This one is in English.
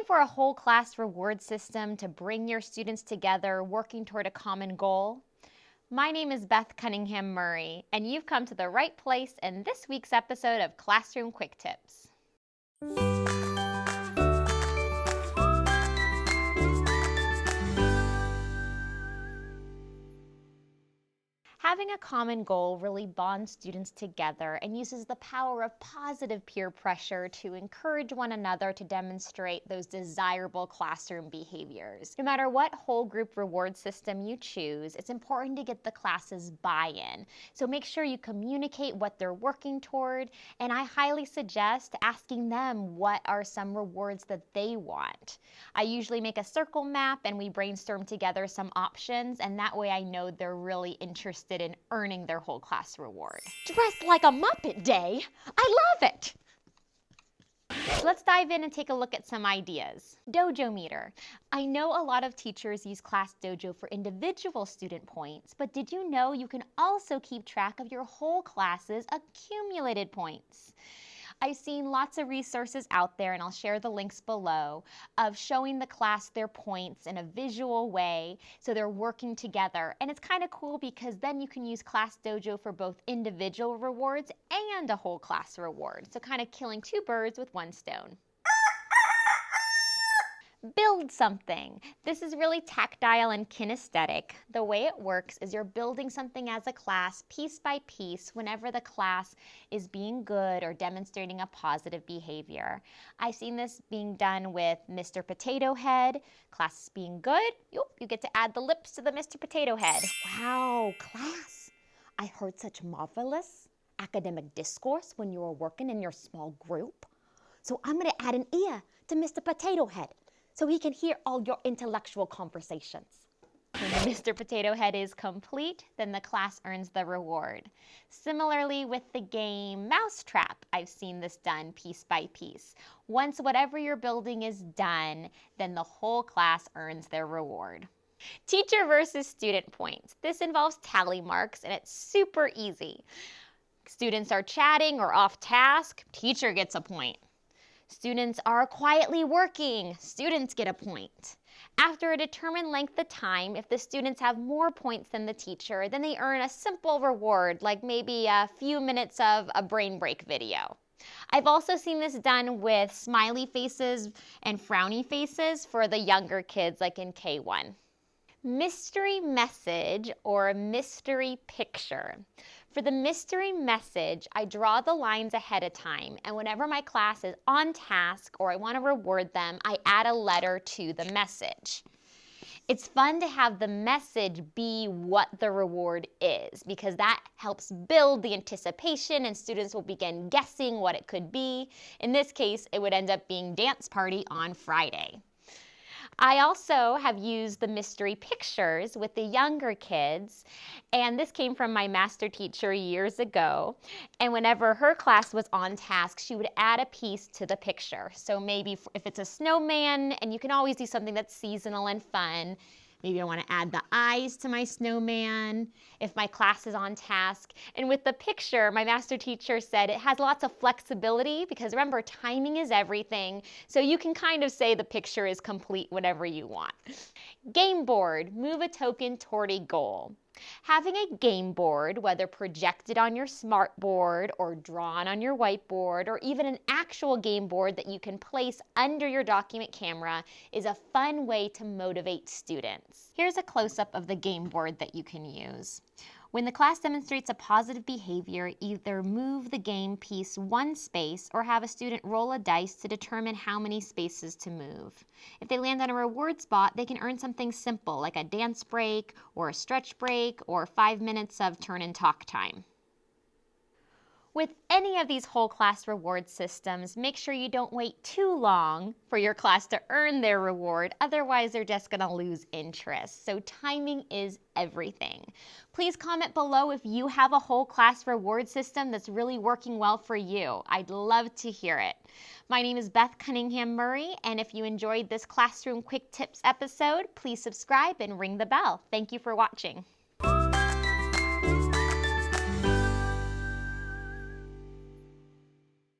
for a whole class reward system to bring your students together working toward a common goal? My name is Beth Cunningham Murray, and you've come to the right place in this week's episode of Classroom Quick Tips. Having a common goal really bonds students together and uses the power of positive peer pressure to encourage one another to demonstrate those desirable classroom behaviors. No matter what whole group reward system you choose, it's important to get the class's buy-in. So make sure you communicate what they're working toward, and I highly suggest asking them what are some rewards that they want. I usually make a circle map and we brainstorm together some options, and that way I know they're really interested in earning their whole class reward. Dressed like a Muppet Day. I love it. Let's dive in and take a look at some ideas. Dojo Meter. I know a lot of teachers use Class Dojo for individual student points, but did you know you can also keep track of your whole class's accumulated points? I've seen lots of resources out there, and I'll share the links below, of showing the class their points in a visual way so they're working together. And it's kind of cool because then you can use Class Dojo for both individual rewards and a whole class reward. So kind of killing two birds with one stone. Build something. This is really tactile and kinesthetic. The way it works is you're building something as a class piece by piece whenever the class is being good or demonstrating a positive behavior. I've seen this being done with Mr. Potato Head. Class is being good. You get to add the lips to the Mr. Potato Head. Wow, class. I heard such marvelous academic discourse when you were working in your small group. So I'm going to add an ear to Mr. Potato Head, so he can hear all your intellectual conversations. When the Mr. Potato Head is complete, then the class earns the reward. Similarly with the game Mousetrap, I've seen this done piece by piece. Once whatever you're building is done, then the whole class earns their reward. Teacher versus student points. This involves tally marks, and it's super easy. Students are chatting or off task, teacher gets a point. Students are quietly working, students get a point. After a determined length of time, if the students have more points than the teacher, then they earn a simple reward, like maybe a few minutes of a brain break video. I've also seen this done with smiley faces and frowny faces for the younger kids, like in K1. Mystery message or mystery picture. For the mystery message, I draw the lines ahead of time, and whenever my class is on task or I want to reward them, I add a letter to the message. It's fun to have the message be what the reward is, because that helps build the anticipation and students will begin guessing what it could be. In this case, it would end up being dance party on Friday. I also have used the mystery pictures with the younger kids, and this came from my master teacher years ago. And whenever her class was on task, she would add a piece to the picture. So maybe if it's a snowman, and you can always do something that's seasonal and fun. Maybe I want to add the eyes to my snowman if my class is on task. And with the picture, my master teacher said it has lots of flexibility because remember, timing is everything. So you can kind of say the picture is complete whenever you want. Game board, move a token toward a goal. Having a game board, whether projected on your smart board or drawn on your whiteboard, or even an actual game board that you can place under your document camera, is a fun way to motivate students. Here's a close-up of the game board that you can use. When the class demonstrates a positive behavior, either move the game piece one space or have a student roll a dice to determine how many spaces to move. If they land on a reward spot, they can earn something simple like a dance break or a stretch break or 5 minutes of turn and talk time. With any of these whole class reward systems, make sure you don't wait too long for your class to earn their reward, otherwise they're just going to lose interest. So timing is everything. Please comment below if you have a whole class reward system that's really working well for you. I'd love to hear it. My name is Beth Cunningham Murray, and if you enjoyed this Classroom Quick Tips episode, please subscribe and ring the bell. Thank you for watching.